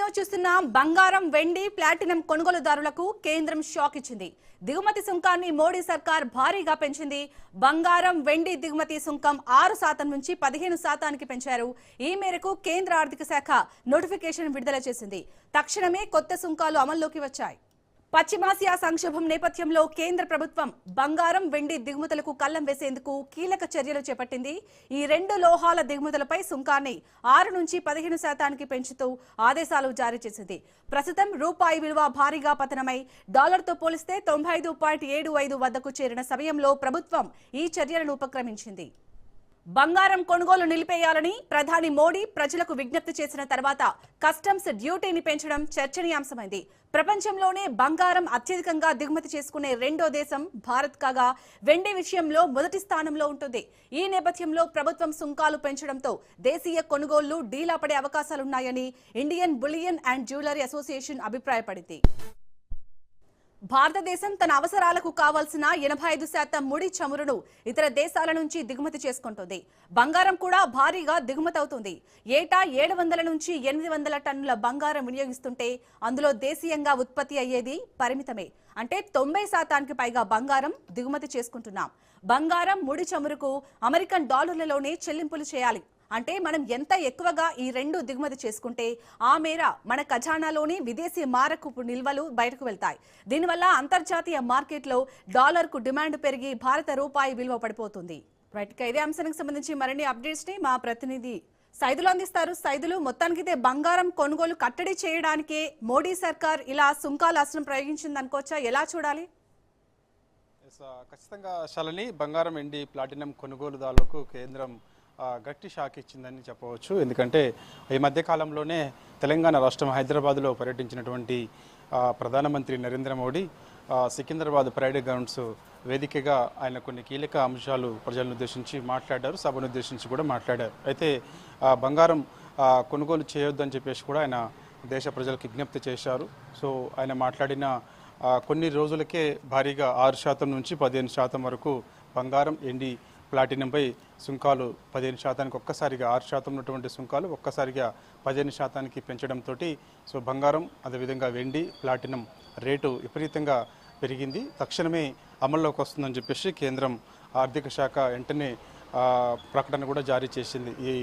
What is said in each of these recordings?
ఎన్నో చూస్తున్న బంగారం వెండి ప్లాటినం కొనుగోలుదారులకు కేంద్రం షాక్ ఇచ్చింది. దిగుమతి సుంకాన్ని మోడీ సర్కార్ భారీగా పెంచింది. బంగారం వెండి దిగుమతి సుంకం 6% నుంచి 15% పెంచారు. ఈ మేరకు కేంద్ర ఆర్థిక శాఖ నోటిఫికేషన్ విడుదల చేసింది. తక్షణమే కొత్త సుంకాలు అమల్లోకి వచ్చాయి. పశ్చిమాసియా సంక్షోభం నేపథ్యంలో కేంద్ర ప్రభుత్వం బంగారం వెండి దిగుమతులకు కళ్లం వేసేందుకు కీలక చర్యలు చేపట్టింది. ఈ రెండు లోహాల దిగుమతులపై సుంకాన్ని 6 నుంచి 15% పెంచుతూ ఆదేశాలు జారీ చేసింది. ప్రస్తుతం రూపాయి విలువ భారీగా పతనమై డాలర్తో పోలిస్తే 95.75 వద్దకు చేరిన సమయంలో ప్రభుత్వం ఈ చర్యలను ఉపక్రమించింది. బంగారం కొనుగోలు నిలిపేయాలని ప్రధాని మోడీ ప్రజలకు విజ్ఞప్తి చేసిన తర్వాత కస్టమ్స్ డ్యూటీని పెంచడం చర్చనీయాంశమైంది. ప్రపంచంలోనే బంగారం అత్యధికంగా దిగుమతి చేసుకునే రెండో దేశం భారత్ కాగా వెండి విషయంలో మొదటి స్థానంలో ఉంటుంది. ఈ నేపథ్యంలో ప్రభుత్వం సుంకాలు పెంచడంతో దేశీయ కొనుగోళ్లు డీలా పడే అవకాశాలున్నాయని Indian bullion and jewellery association అభిప్రాయపడింది. భారతదేశం తన అవసరాలకు కావాల్సిన 85% ముడి చమురును ఇతర దేశాల నుంచి దిగుమతి చేసుకుంటుంది. బంగారం కూడా భారీగా దిగుమతి అవుతుంది. ఏటా 700 నుంచి 800 టన్నుల బంగారం వినియోగిస్తుంటే అందులో దేశీయంగా ఉత్పత్తి అయ్యేది పరిమితమే. అంటే 90% పైగా బంగారం దిగుమతి చేసుకుంటున్నాం. బంగారం ముడి చమురుకు అమెరికన్ డాలర్లలోనే చెల్లింపులు చేయాలి. అంటే మనం ఎంత ఎక్కువగా ఈ రెండు దిగుమతి చేసుకుంటే ఆ మేర మన ఖజానాలోని విదేశీ మారకపు నిల్వలు బయటకు వెళ్తాయి. దీనివల్ల అంతర్జాతీయ మార్కెట్లో డాలర్కు డిమాండ్ పెరిగి భారత రూపాయి విలువ పడిపోతుంది. రైట్, ఇదే అంశానికి సంబంధించి మరిన్ని అప్డేట్స్ ని మా ప్రతినిధి సైదులు అందిస్తారు. సైదులు, మొత్తానికైతే బంగారం కొనుగోలు కట్టడి చేయడానికే మోడీ సర్కార్ ఇలా సుంకాల అస్త్రం ప్రయోగించింది అనుకోవచ్చా? ఎలా చూడాలి? ఖచ్చితంగా శాలిని, బంగారం వెండి ప్లాటినం కొనుగోలుదారులకు కేంద్రం గట్టి షాక్ ఇచ్చిందని చెప్పవచ్చు. ఎందుకంటే ఈ మధ్య కాలంలోనే తెలంగాణ రాష్ట్రం హైదరాబాద్లో పర్యటించినటువంటి ప్రధానమంత్రి నరేంద్ర మోడీ సికింద్రాబాద్ పరేడ్ గ్రౌండ్స్ వేదికగా ఆయన కొన్ని కీలక అంశాలు ప్రజలను ఉద్దేశించి మాట్లాడారు, సభను ఉద్దేశించి కూడా మాట్లాడారు. అయితే బంగారం కొనుగోలు చేయొద్దని చెప్పేసి కూడా ఆయన దేశ ప్రజలకు విజ్ఞప్తి చేశారు. సో ఆయన మాట్లాడిన కొన్ని రోజులకే భారీగా 6% నుంచి 15% వరకు బంగారం వెండి ప్లాటినంపై సుంకాలు 15%కి ఒక్కసారిగా 6% ఉన్నటువంటి సుంకాలు ఒక్కసారిగా 15%కి పెంచడంతో సో బంగారం అదేవిధంగా వెండి ప్లాటినం రేటు విపరీతంగా పెరిగింది. తక్షణమే అమల్లోకి వస్తుందని చెప్పేసి కేంద్రం ఆర్థిక శాఖ వెంటనే ప్రకటన కూడా జారీ చేసింది. ఈ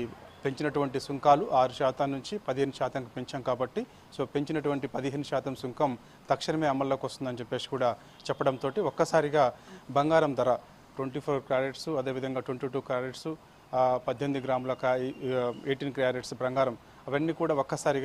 పెంచినటువంటి సుంకాలు 6% నుంచి 15%కి పెంచాం కాబట్టి సో పెంచినటువంటి 15% సుంకం తక్షణమే అమల్లోకి వస్తుందని చెప్పేసి కూడా చెప్పడంతో ఒక్కసారిగా బంగారం ధర 24 క్యారెట్స్ అదేవిధంగా 22 క్యారెట్స్ 18 గ్రాముల 18 క్యారెట్స్ బంగారం అవన్నీ కూడా ఒక్కసారిగా